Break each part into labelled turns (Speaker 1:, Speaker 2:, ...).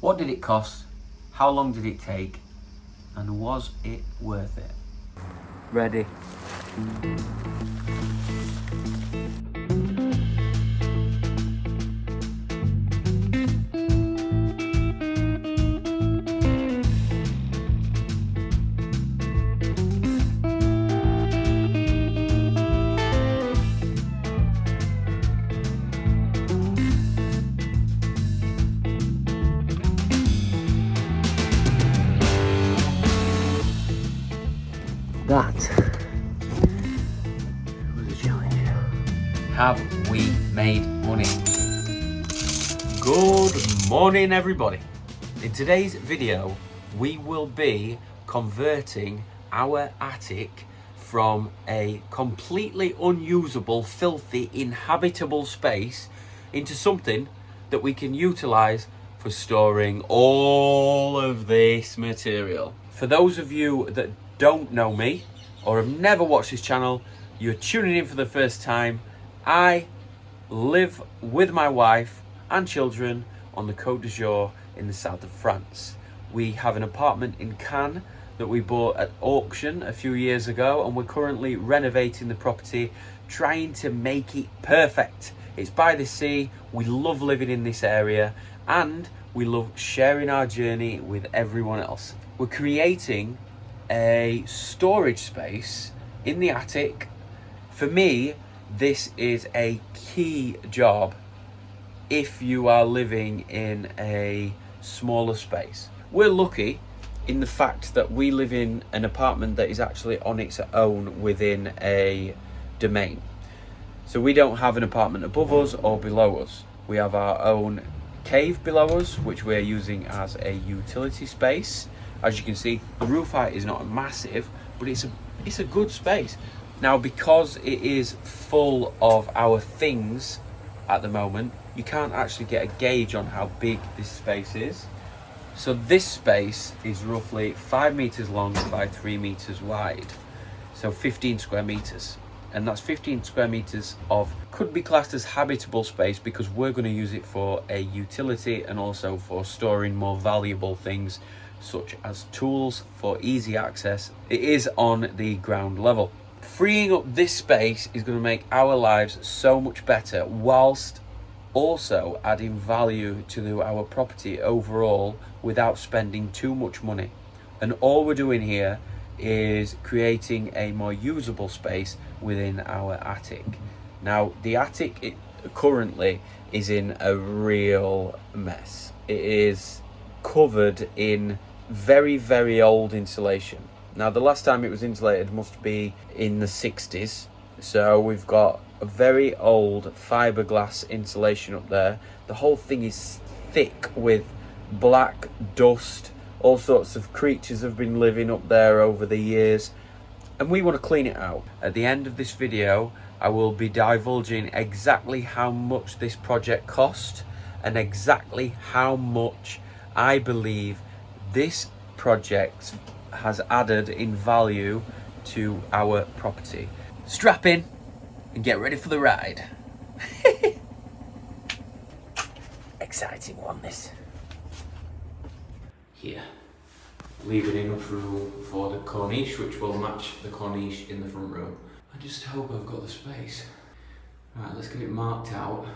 Speaker 1: What did it cost? How long did it take? And was it worth it? Ready. That was a challenge. Have we made money? Good morning, everybody. In today's video, we will be converting our attic from a completely unusable, filthy, inhabitable space into something that we can utilize for storing all of this material. For those of you that don't know me or have never watched this channel, you're tuning in for the first time. I live with my wife and children on the Côte d'Azur in the south of France. We have an apartment in Cannes that we bought at auction a few years ago, and we're currently renovating the property, trying to make it perfect. It's by the sea, we love living in this area, and we love sharing our journey with everyone else. We're creating a storage space in the attic. For me, this is a key job if you are living in a smaller space. We're lucky in the fact that we live in an apartment that is actually on its own within a domain. So we don't have an apartment above us or below us. We have our own cave below us, which we're using as a utility space. As you can see, the roof height is not massive, but it's a good space. Now, because it is full of our things at the moment, you can't actually get a gauge on how big this space is. So this space is roughly 5 meters long by 3 meters wide. So 15 square meters. And that's 15 square meters of, could be classed as habitable space, because we're going to use it for a utility and also for storing more valuable things such as tools for easy access. It is on the ground level. Freeing up this space is going to make our lives so much better, whilst also adding value to our property overall without spending too much money. And all we're doing here is creating a more usable space within our attic. Now, the attic currently is in a real mess. It is covered in very, very old insulation. Now, the last time it was insulated must be in the 60s. So we've got a very old fiberglass insulation up there. The whole thing is thick with black dust. All sorts of creatures have been living up there over the years, and we want to clean it out. At the end of this video, I will be divulging exactly how much this project cost and exactly how much I believe this project has added in value to our property. Strap in and get ready for the ride. Exciting one, this. Here, leaving enough room for the corniche, which will match the corniche in the front room. I just hope I've got the space. Right, let's get it marked out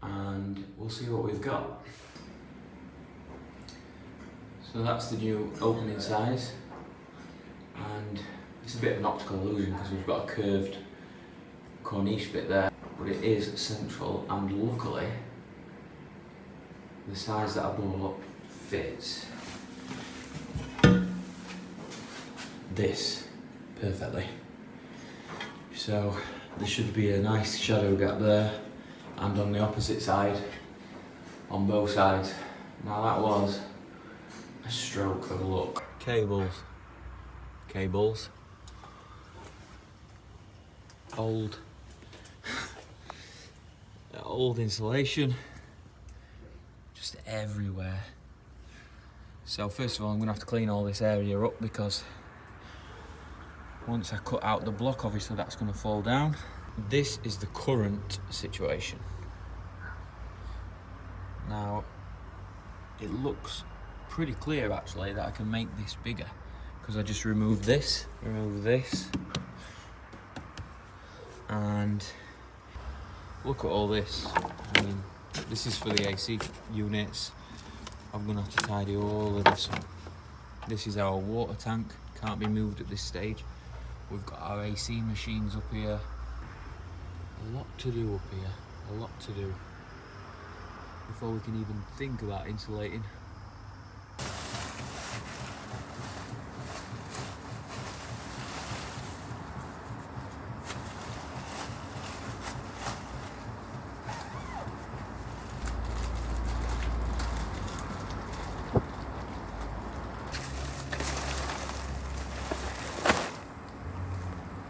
Speaker 1: and we'll see what we've got. So that's the new opening size, and it's a bit of an optical illusion because we've got a curved corniche bit there, but it is central, and luckily the size that I bought fits this perfectly. So there should be a nice shadow gap there, and on the opposite side, on both sides. Now that was a stroke of luck. Cables. Old insulation, just everywhere. So first of all, I'm gonna have to clean all this area up, because once I cut out the block, obviously that's gonna fall down. This is the current situation. Now, it looks pretty clear actually that I can make this bigger, because I just remove this, and look at all this. I mean, this is for the AC units. I'm gonna have to tidy all of this up. This is our water tank, can't be moved at this stage. We've got our AC machines up here. A lot to do up here, a lot to do before we can even think about insulating.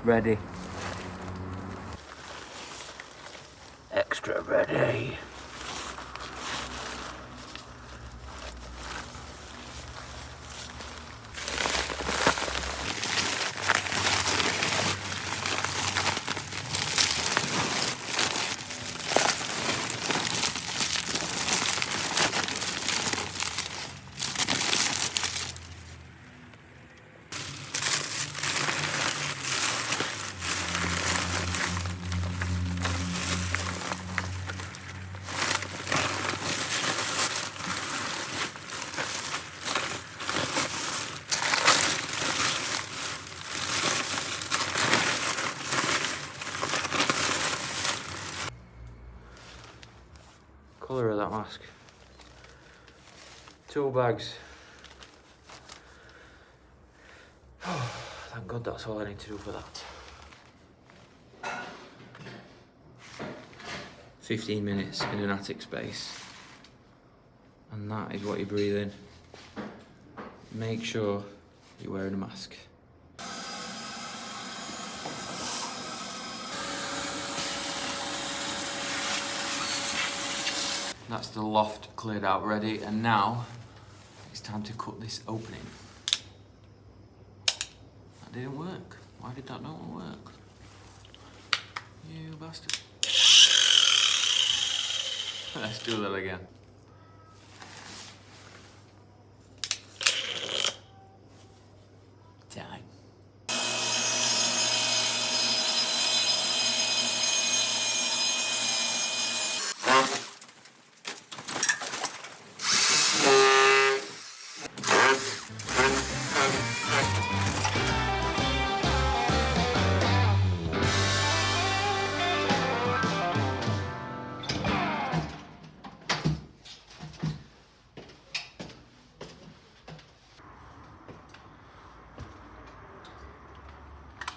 Speaker 1: Ready. Extra ready. Colour of that mask. Tool bags. Oh, thank God that's all I need to do for that. 15 minutes in an attic space. And that is what you breathe in. Make sure you're wearing a mask. That's the loft cleared out ready, and now it's time to cut this opening. That didn't work. Why did that not work? You bastard. Let's do that again. Time.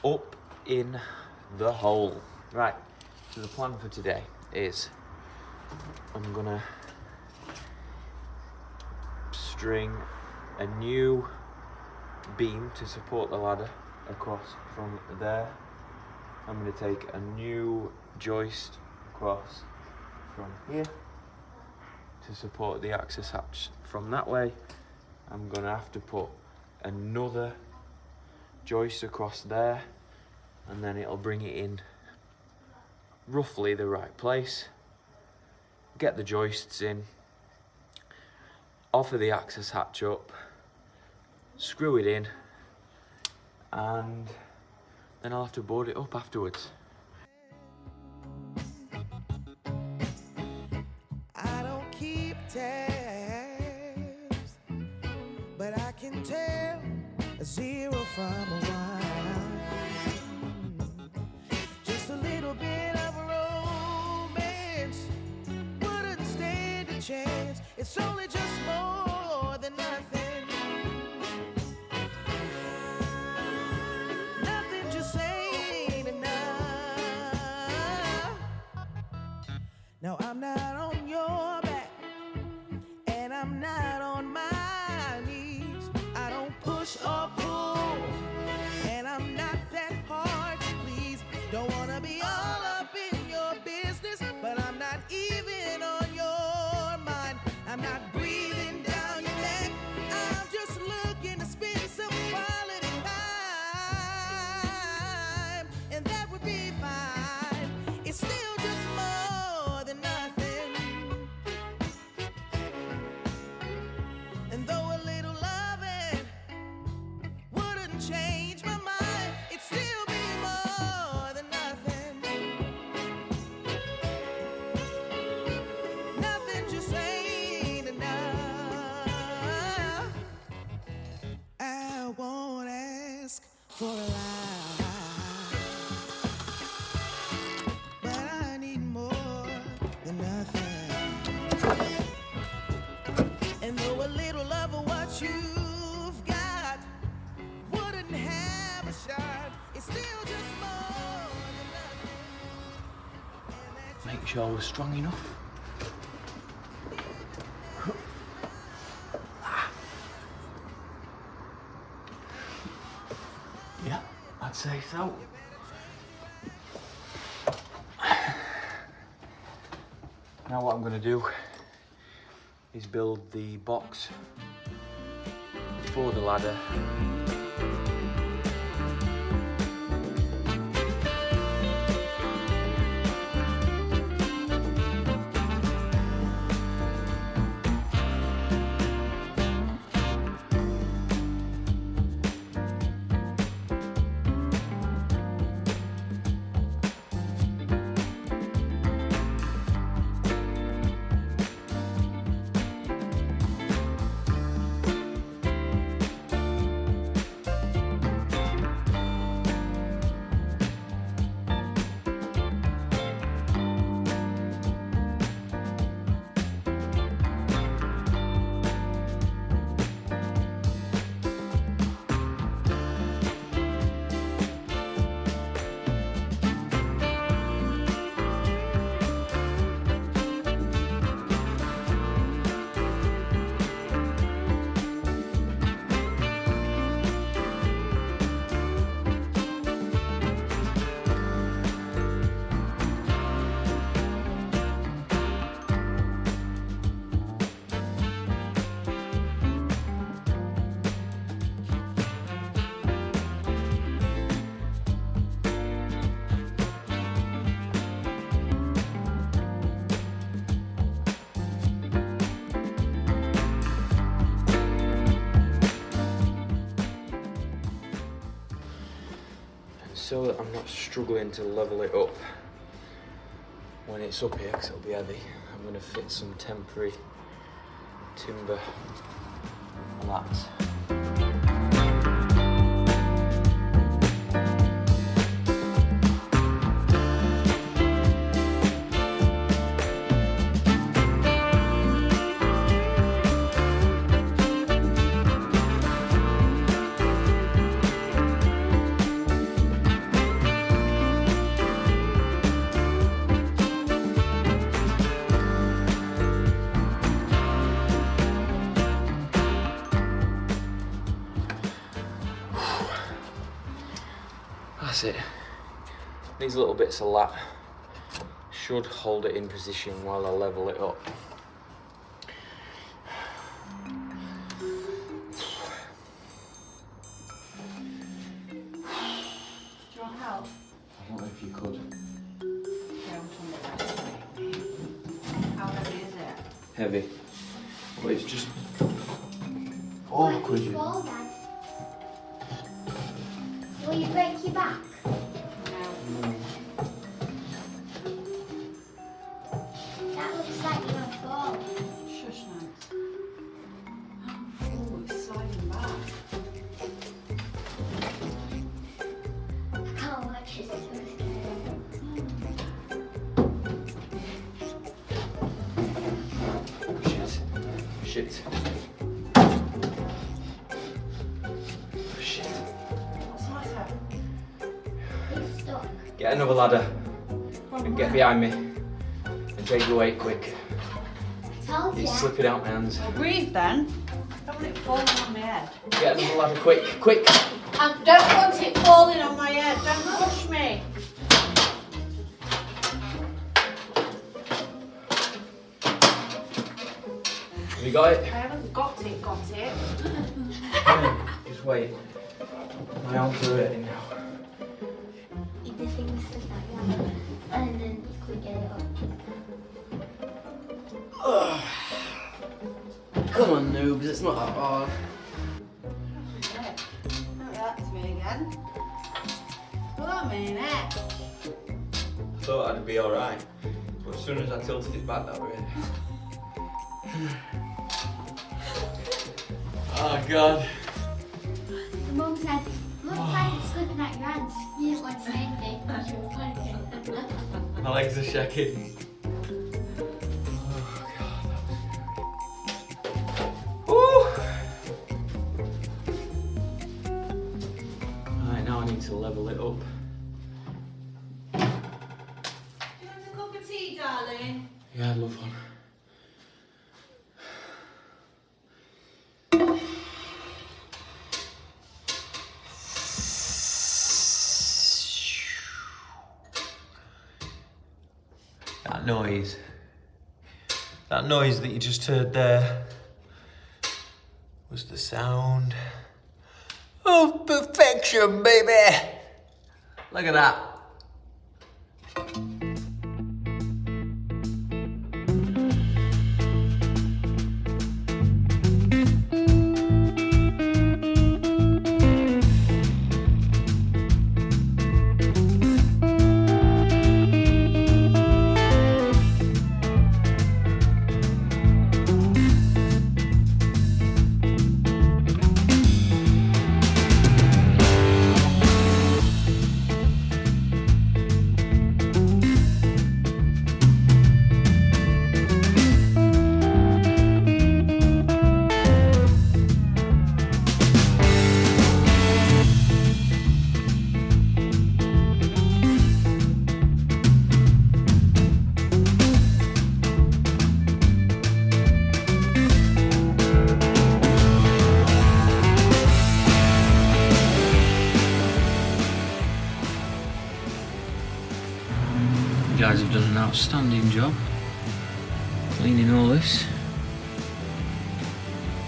Speaker 1: Up in the hole. Right, so the plan for today is I'm gonna string a new beam to support the ladder across from there. I'm gonna take a new joist across from here to support the access hatch from that way. I'm gonna have to put another joist across there, and then it'll bring it in roughly the right place. Get the joists in, offer the access hatch up, screw it in, and then I'll have to board it up afterwards.
Speaker 2: I don't keep tabs, but I can tell a 0 from a 1. Just a little bit of romance wouldn't stand a chance. It's only just more than nothing. Nothing just ain't enough. Now I'm not on your back, and I'm not on my knees. I don't push or pull, and I'm not that hard to please. Don't wanna be all up in your business, but I'm not even on your mind. I'm not breathing. I won't ask for a lot, but I need more than nothing. And though a little of what you've got wouldn't have a shot, it's still just more than nothing. And that
Speaker 1: Make sure we're strong enough. Yeah, I'd say so. Now what I'm going to do is build the box for the ladder. So that I'm not struggling to level it up when it's up here because it'll be heavy, I'm going to fit some temporary timber lats. That's it. These little bits of lat should hold it in position while I level it up.
Speaker 3: Do you want help?
Speaker 1: I don't know if you could.
Speaker 3: Don't on the rest of it. How heavy is it?
Speaker 1: Heavy. But it's just awkward.
Speaker 4: Fall, Dad. Will you break your back?
Speaker 3: No.
Speaker 4: That looks like you're gonna fall.
Speaker 3: Shush, Nance. Oh, it's sliding back.
Speaker 4: I can't watch it, it's so scary.
Speaker 1: Shit. Shit.
Speaker 3: What's the matter?
Speaker 4: It's stuck.
Speaker 1: Get another ladder and get behind me and take the weight quick.
Speaker 4: I told you.
Speaker 1: It's slipping out my hands.
Speaker 3: Well, breathe then. Don't want it falling on my head.
Speaker 1: Get another ladder quick, quick.
Speaker 3: I don't want it falling on my head. Don't push me.
Speaker 1: Have you got it?
Speaker 3: I haven't got it.
Speaker 1: Just wait. My arms are hurting now.
Speaker 4: If the thing was stuck like that, and then you could get it up.
Speaker 1: Come on, noobs, it's not that hard.
Speaker 3: Don't do that to me again. Well, I mean it.
Speaker 1: I thought I'd be alright, but as soon as I tilted it back that way. Oh God.
Speaker 4: Mum said, looks like it's slipping out your hands. You didn't want to say anything. She was panicking.
Speaker 1: My legs are shaking. Alright, now I need to level it up.
Speaker 3: Do you want a cup of tea, darling?
Speaker 1: Yeah, I'd love one. That noise that you just heard there was the sound of perfection, baby. Look at that. You guys have done an outstanding job cleaning all this.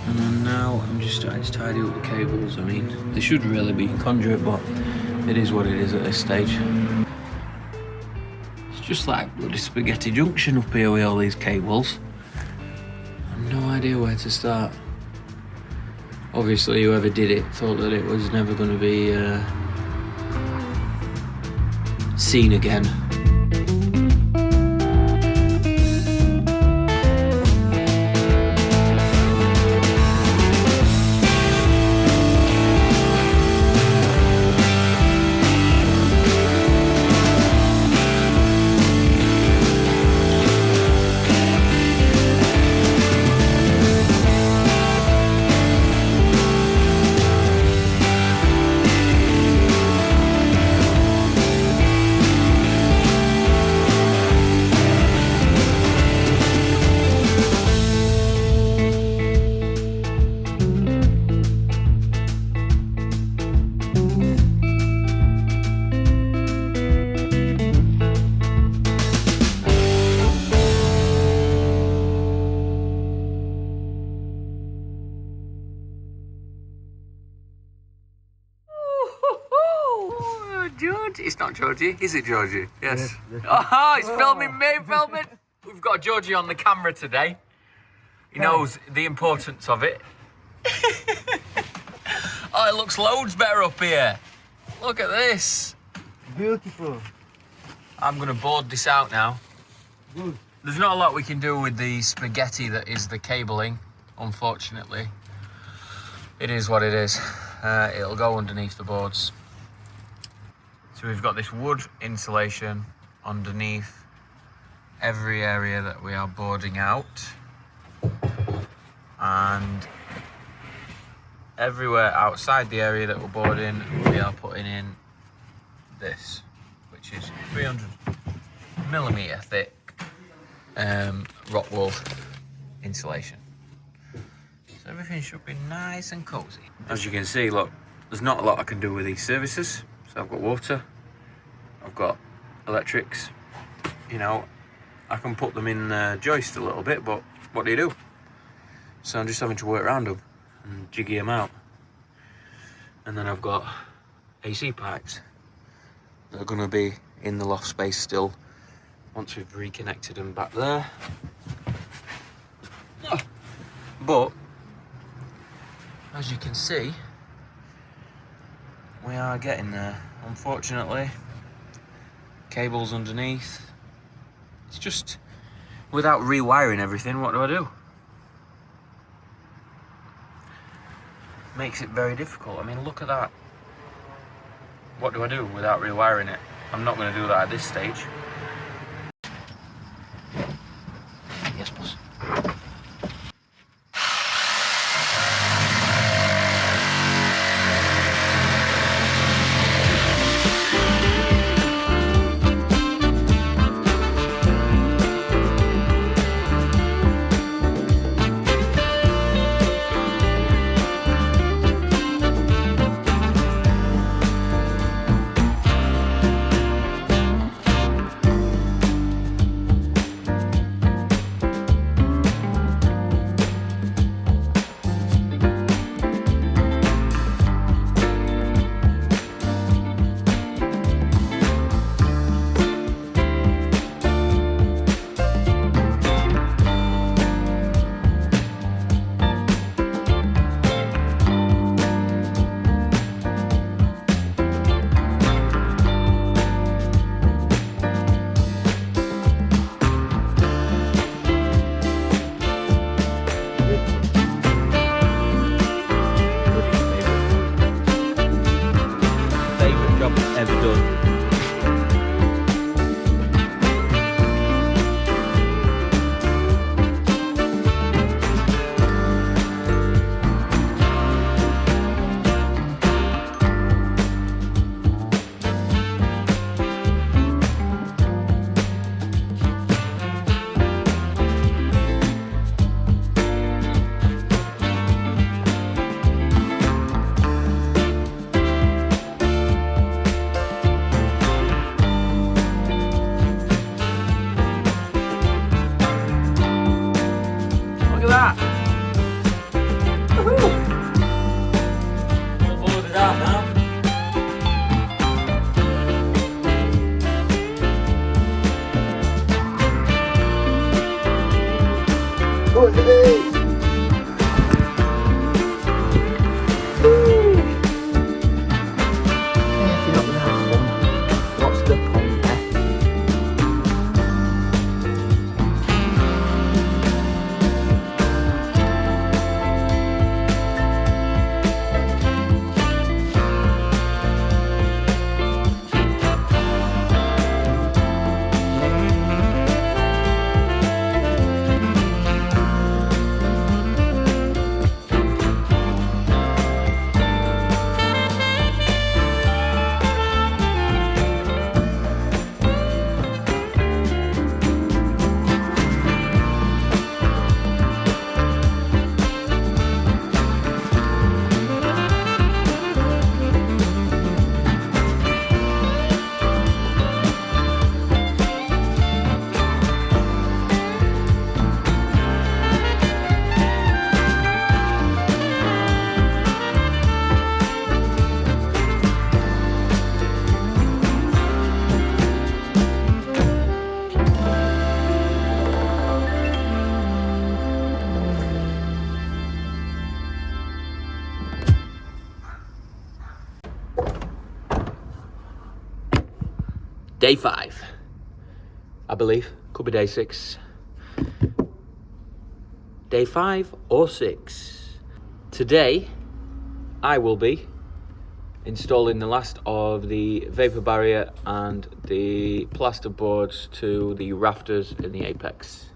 Speaker 1: And then now I'm just starting to tidy up the cables. I mean, they should really be in conduit, but it is what it is at this stage. It's just like bloody spaghetti junction up here with all these cables. I've no idea where to start. Obviously, whoever did it thought that it was never going to be seen again. Georgie. It's not Georgie, is it Georgie? Yes. Oh, he's filming me, filming. We've got Georgie on the camera today. He knows the importance of it. Oh, it looks loads better up here. Look at this.
Speaker 5: Beautiful.
Speaker 1: I'm gonna board this out now.
Speaker 5: Good.
Speaker 1: There's not a lot we can do with the spaghetti that is the cabling, unfortunately. It is what it is. It'll go underneath the boards. So we've got this wood insulation underneath every area that we are boarding out. And everywhere outside the area that we're boarding, we are putting in this, which is 300mm thick rock wool insulation. So everything should be nice and cozy. As you can see, look, there's not a lot I can do with these services. So I've got water, I've got electrics, you know, I can put them in joist a little bit, but what do you do? So I'm just having to work around them and jiggy them out. And then I've got AC pipes that are going to be in the loft space still once we've reconnected them back there. But as you can see, we are getting there. Unfortunately, cables underneath. It's just, without rewiring everything, what do I do? makes it very difficult. I mean, look at that. What do I do without rewiring it? I'm not going to do that at this stage. Yes, boss. Ever done. Look at that. Woohoo! All boarded out now.
Speaker 5: Oh, hey.
Speaker 1: If you're not going to have fun, what's the point, eh? Day 5, I believe. Could be day 6. Day 5 or 6. Today, I will be installing the last of the vapor barrier and the plaster boards to the rafters in the apex.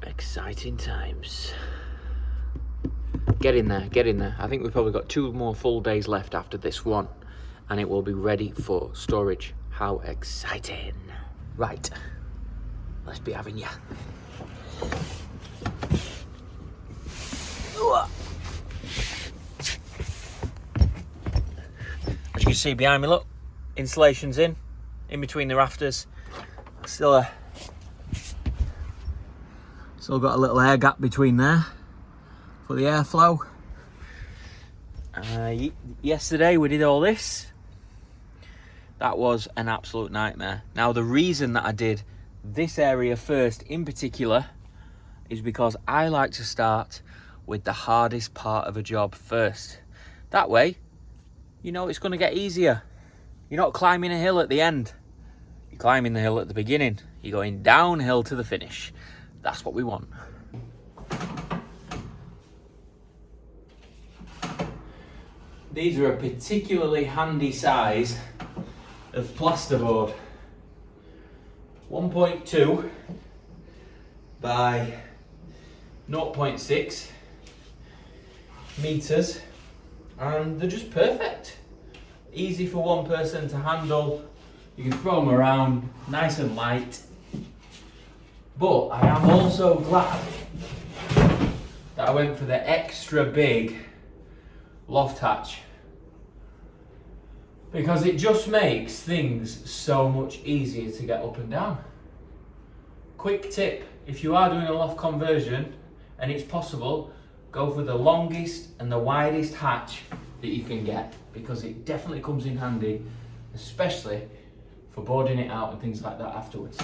Speaker 1: Exciting times. Get in there, get in there. I think we've probably got 2 more full days left after this one, and it will be ready for storage. How exciting. Right, let's be having ya. As you can see behind me, look, insulation's in between the rafters. Still got a little air gap between there for the airflow. Yesterday we did all this. That was an absolute nightmare. Now, the reason that I did this area first in particular is because I like to start with the hardest part of a job first. That way, you know it's going to get easier. You're not climbing a hill at the end. You're climbing the hill at the beginning. You're going downhill to the finish. That's what we want. These are a particularly handy size of plasterboard. 1.2 by 0.6 meters, and they're just perfect. Easy for one person to handle. You can throw them around, nice and light. But I am also glad that I went for the extra big loft hatch, because it just makes things so much easier to get up and down. Quick tip, if you are doing a loft conversion and it's possible, go for the longest and the widest hatch that you can get, because it definitely comes in handy, especially for boarding it out and things like that afterwards.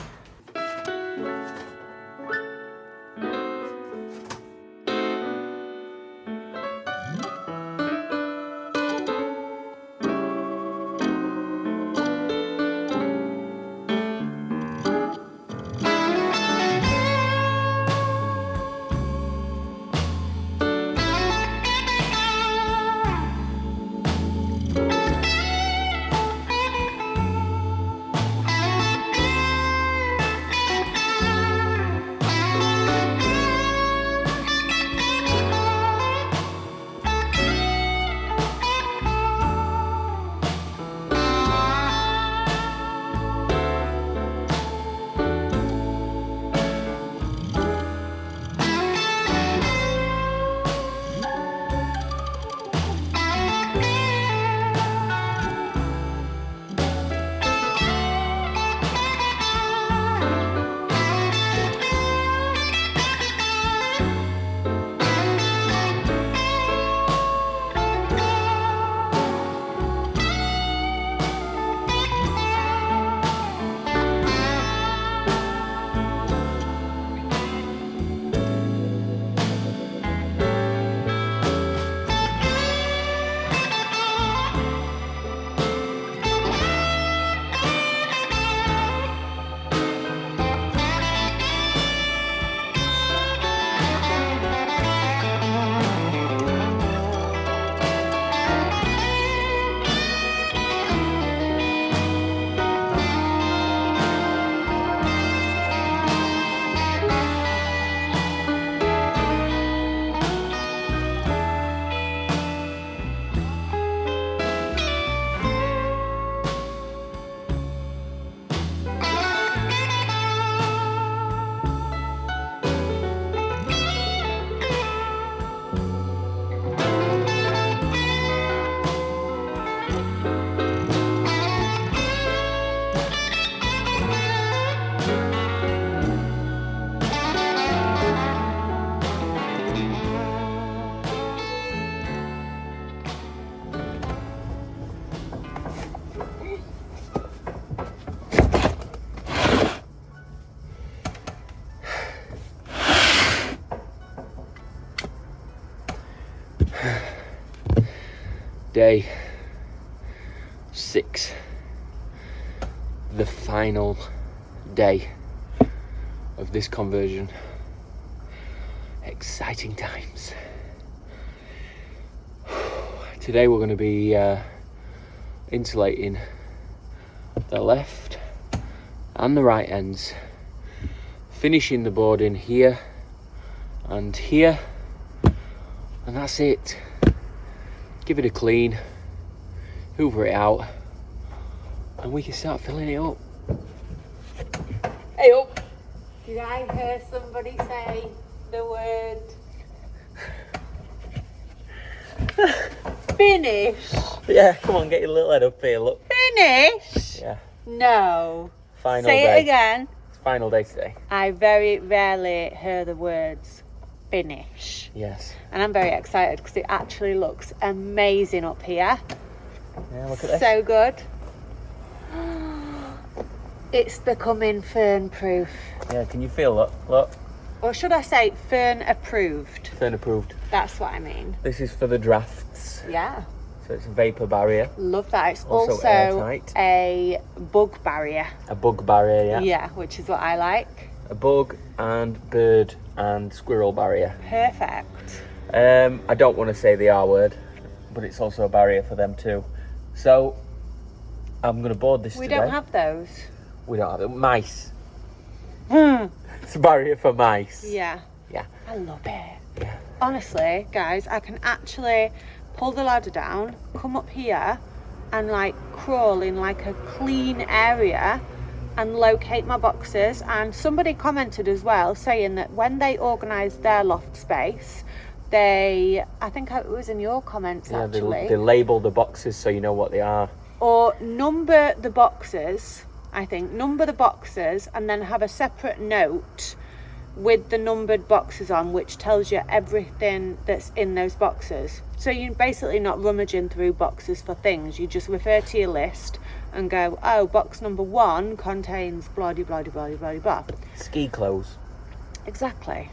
Speaker 1: Day 6, the final day of this conversion. Exciting times. Today we're going to be insulating the left and the right ends, finishing the boarding here and here, and that's it. Give it a clean, hoover it out, and we can start filling it up.
Speaker 3: Hey up! Did I hear somebody say the word finish?
Speaker 1: Yeah, come on, get your little head up here, look.
Speaker 3: Finish?
Speaker 1: Yeah.
Speaker 3: No.
Speaker 1: Final
Speaker 3: Say
Speaker 1: day.
Speaker 3: it again.
Speaker 1: It's final day today.
Speaker 3: I very rarely hear the words finish.
Speaker 1: Yes.
Speaker 3: And I'm very excited because it actually looks amazing up here.
Speaker 1: Yeah, look at this.
Speaker 3: So good. It's becoming fern proof.
Speaker 1: Yeah, can you feel that? Look.
Speaker 3: Or should I say fern approved?
Speaker 1: Fern approved.
Speaker 3: That's what I mean.
Speaker 1: This is for the drafts.
Speaker 3: Yeah.
Speaker 1: So it's a vapour barrier.
Speaker 3: Love that. It's
Speaker 1: Also
Speaker 3: also
Speaker 1: airtight.
Speaker 3: a bug barrier.
Speaker 1: A bug barrier, yeah.
Speaker 3: Yeah, which is what I like.
Speaker 1: A bug and bird and squirrel barrier.
Speaker 3: Perfect.
Speaker 1: I don't want to say the R word. but it's also a barrier for them too. So I'm going to board this
Speaker 3: We
Speaker 1: today.
Speaker 3: don't have those.
Speaker 1: We don't have it. Mice. It's a barrier for mice.
Speaker 3: Yeah.
Speaker 1: Yeah.
Speaker 3: I love it.
Speaker 1: Yeah.
Speaker 3: Honestly, guys, I can actually pull the ladder down, come up here and like crawl in like a clean area and locate my boxes. And somebody commented as well saying that when they organised their loft space, I think it was in your comments actually.
Speaker 1: They label the boxes so you know what they are.
Speaker 3: Or number the boxes, I think. Number the boxes and then have a separate note with the numbered boxes on, which tells you everything that's in those boxes. So you're basically not rummaging through boxes for things. You just refer to your list and go, oh, box number 1 contains blah, blah, blah, blah, blah, blah.
Speaker 1: Ski clothes.
Speaker 3: Exactly.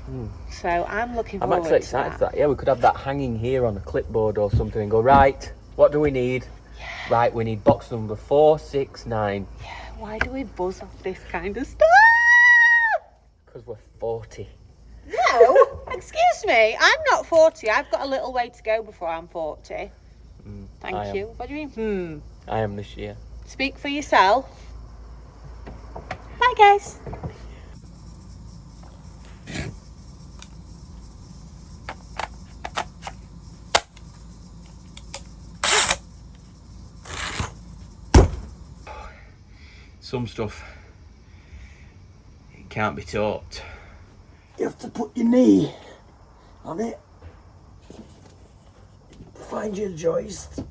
Speaker 3: So I'm looking forward
Speaker 1: I'm actually excited for that. Yeah, we could have that hanging here on a clipboard or something and go, right, what do we need? Yeah. Right, we need box number 4, 6, 9.
Speaker 3: Yeah, why do we buzz off this kind of stuff?
Speaker 1: Because we're 40.
Speaker 3: No, excuse me, I'm not 40. I've got a little way to go before I'm 40. Thank you. What do you mean?
Speaker 1: I am this year.
Speaker 3: Speak for yourself. Bye, guys.
Speaker 1: Some stuff, it can't be taught.
Speaker 5: You have to put your knee on it. Find your joist.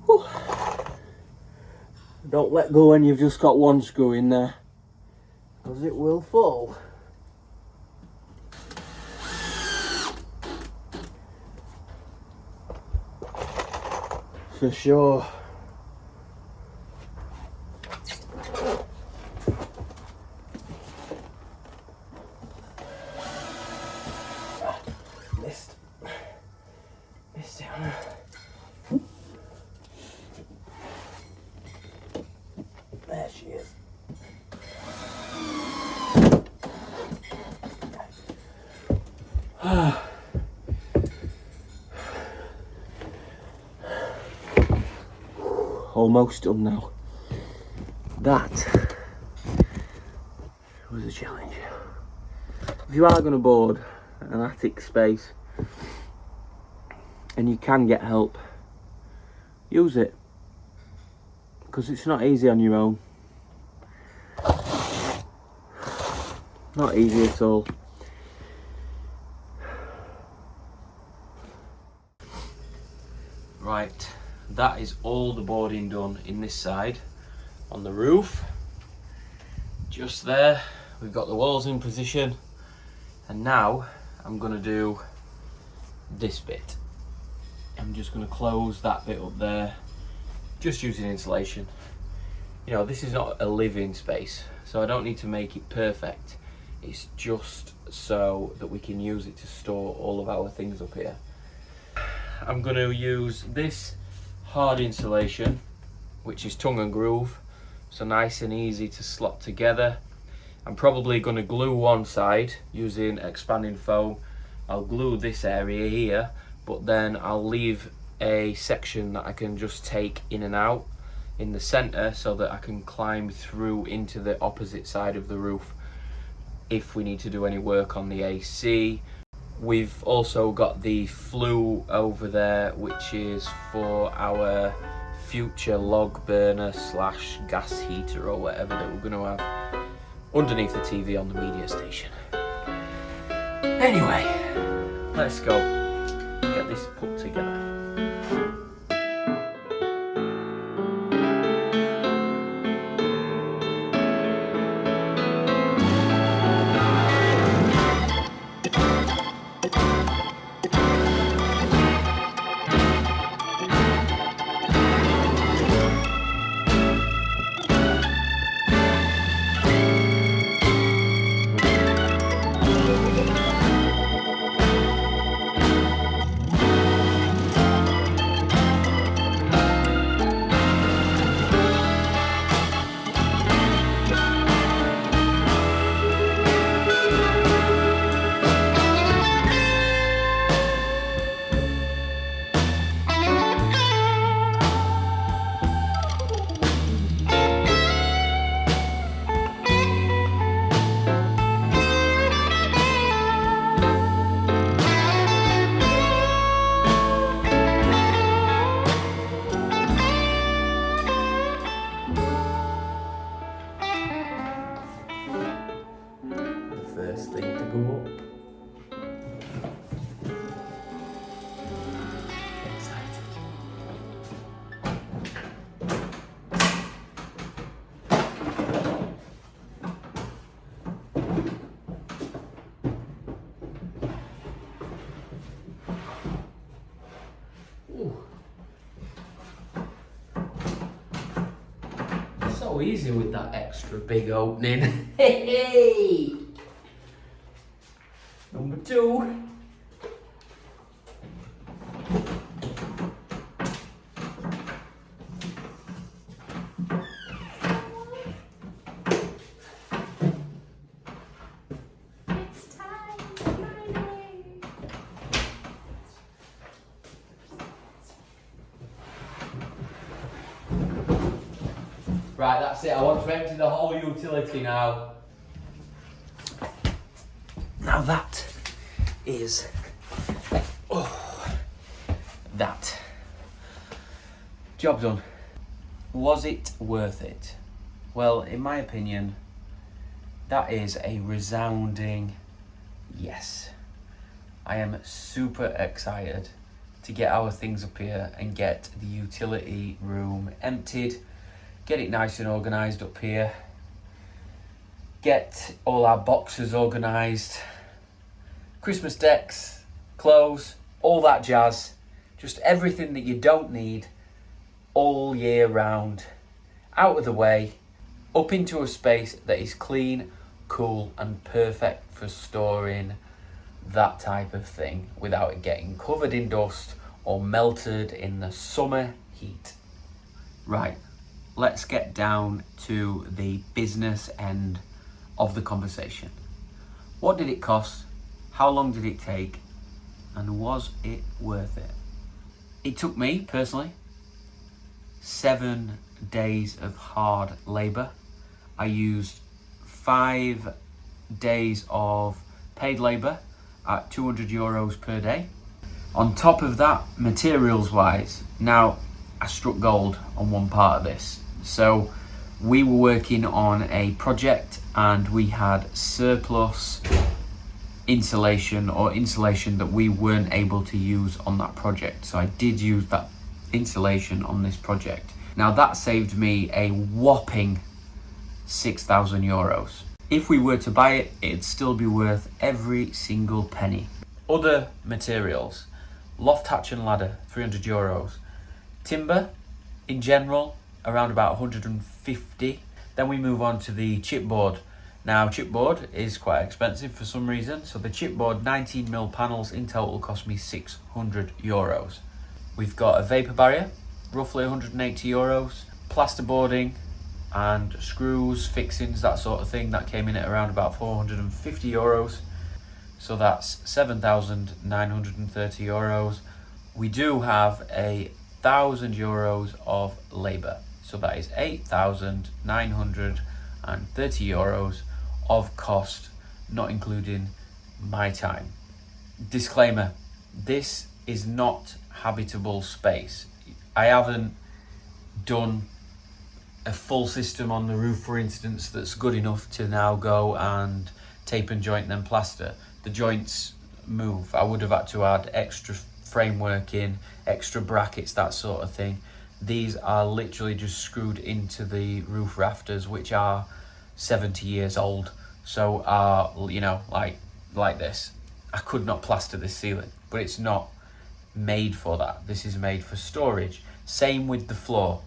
Speaker 5: Whew. Don't let go when you've just got one screw in there, because it will fall. For sure. Missed it. There she is. Almost done now. That was a challenge. If you are going to board an attic space and you can get help, use it, because it's not easy on your own. Not easy at all.
Speaker 1: Right, that is all the boarding done in this side on the roof. Just there, we've got the walls in position, and now I'm going to do this bit. I'm just going to close that bit up there, just using insulation. You know, this is not a living space, so I don't need to make it perfect. It's just so that we can use it to store all of our things up here. I'm going to use this hard insulation, which is tongue and groove, so nice and easy to slot together. I'm probably going to glue one side using expanding foam. I'll glue this area here, but then I'll leave a section that I can just take in and out in the center so that I can climb through into the opposite side of the roof if we need to do any work on the AC. We've also got the flue over there, which is for our future log burner / gas heater or whatever that we're going to have underneath the TV on the media station. Anyway, let's go get this put together. go up. So easy with that extra big opening. Hey! Number 2.
Speaker 4: It's time, finally.
Speaker 1: Right, that's it. I want to empty the whole utility now. Now that is that. Job done. Was it worth it? Well, in my opinion, that is a resounding yes. I am super excited to get our things up here and get the utility room emptied, get it nice and organised up here, get all our boxes organised, Christmas decks, clothes, all that jazz, just everything that you don't need all year round, out of the way, up into a space that is clean, cool and perfect for storing that type of thing without it getting covered in dust or melted in the summer heat. Right, let's get down to the business end of the conversation. What did it cost? How long did it take? And was it worth it? It took me, personally, 7 days of hard labour. I used 5 days of paid labour at €200 per day. On top of that, materials wise, now I struck gold on one part of this. So we were working on a project and we had surplus insulation that we weren't able to use on that project. So I did use that insulation on this project. Now that saved me a whopping €6,000. If we were to buy it, it'd still be worth every single penny. Other materials, loft hatch and ladder, €300. Timber, in general, around about 150. Then we move on to the chipboard. Now chipboard is quite expensive for some reason, so the chipboard 19mm panels in total cost me €600. We've got a vapor barrier, roughly €180. Plasterboarding and screws, fixings, that sort of thing, that came in at around about €450. So that's €7,930. We do have €1,000 of labour, so that is €8,930 of cost, not including my time. Disclaimer, this is not habitable space. I haven't done a full system on the roof, for instance, that's good enough to now go and tape and joint then plaster. The joints move. I would have had to add extra framework in, extra brackets, that sort of thing. These are literally just screwed into the roof rafters, which are 70 years old. So are, you know, like this. I could not plaster this ceiling, but it's not made for that. This is made for storage. Same with the floor.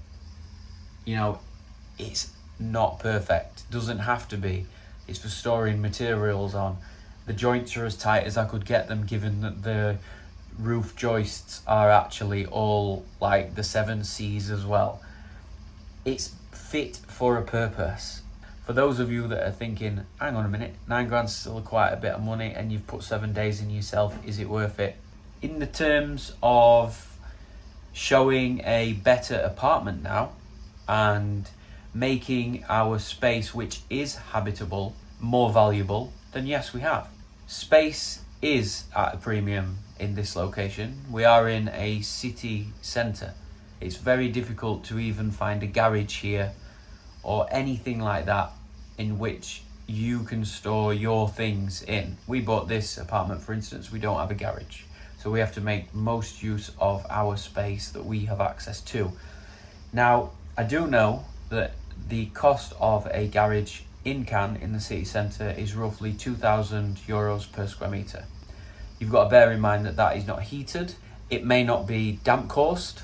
Speaker 1: You know, it's not perfect. Doesn't have to be. It's for storing materials on. The joints are as tight as I could get them, given that the roof joists are actually all like the 7Cs as well. It's fit for a purpose. For those of you that are thinking, hang on a minute, £9 is still quite a bit of money and you've put 7 days in yourself, is it worth it? In the terms of showing a better apartment now and making our space, which is habitable, more valuable, then yes, we have. Space is at a premium in this location. We are in a city centre. It's very difficult to even find a garage here or anything like that in which you can store your things in. We bought this apartment, for instance, we don't have a garage. So we have to make most use of our space that we have access to. Now, I do know that the cost of a garage in Cannes in the city centre is roughly €2,000 per square metre. You've got to bear in mind that that is not heated. It may not be damp coursed.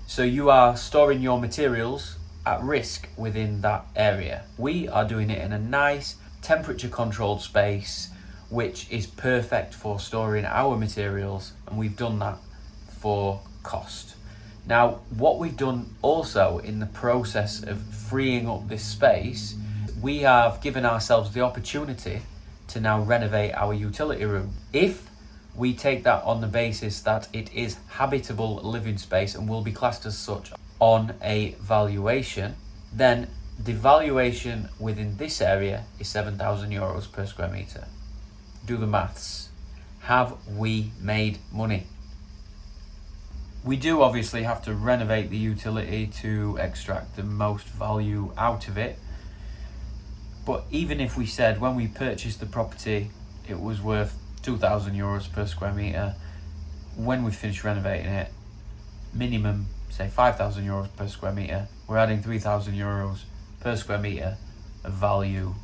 Speaker 1: So you are storing your materials at risk within that area. We are doing it in a nice temperature controlled space, which is perfect for storing our materials, and we've done that for cost. Now, what we've done also in the process of freeing up this space, we have given ourselves the opportunity to now renovate our utility room. If we take that on the basis that it is habitable living space and will be classed as such on a valuation, then the valuation within this area is €7,000 per square metre. Do the maths. Have we made money? We do obviously have to renovate the utility to extract the most value out of it. But even if we said when we purchased the property it was worth €2,000 per square metre, when we finish renovating it, minimum say €5,000 per square metre, we're adding €3,000 per square metre of value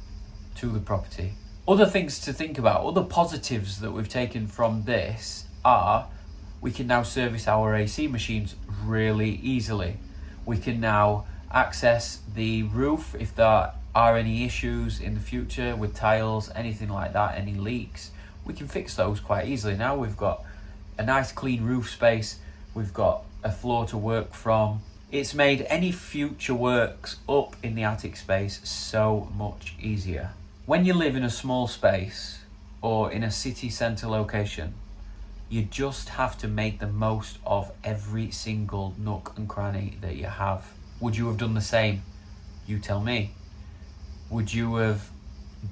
Speaker 1: to the property. Other things to think about, other positives that we've taken from this are we can now service our AC machines really easily. We can now access the roof if there are any issues in the future with tiles, anything like that, any leaks. We can fix those quite easily. Now we've got a nice clean roof space, we've got a floor to work from. It's made any future works up in the attic space so much easier. When you live in a small space or in a city centre location, you just have to make the most of every single nook and cranny that you have. Would you have done the same? You tell me. Would you have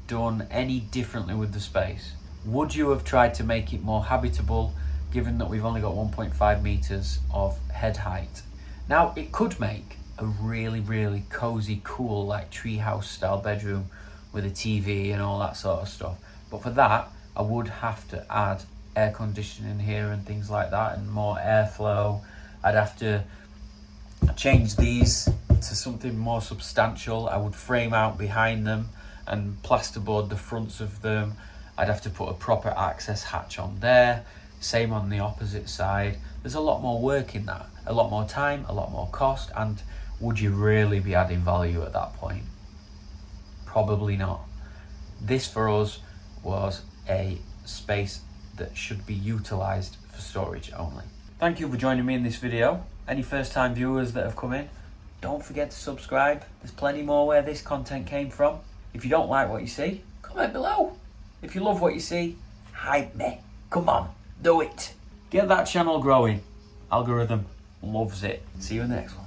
Speaker 1: done any differently with the space? Would you have tried to make it more habitable, given that we've only got 1.5 metres of head height? Now, it could make a really, really cozy, cool, like treehouse style bedroom with a TV and all that sort of stuff. But for that, I would have to add air conditioning here and things like that, and more airflow. I'd have to change these to something more substantial. I would frame out behind them and plasterboard the fronts of them. I'd have to put a proper access hatch on there. Same on the opposite side. There's a lot more work in that, a lot more time, a lot more cost, and would you really be adding value at that point? Probably not. This for us was a space that should be utilised for storage only. Thank you for joining me in this video. Any first time viewers that have come in, don't forget to subscribe. There's plenty more where this content came from. If you don't like what you see, comment below. If you love what you see, hype me. Come on, do it. Get that channel growing. Algorithm loves it. See you in the next one.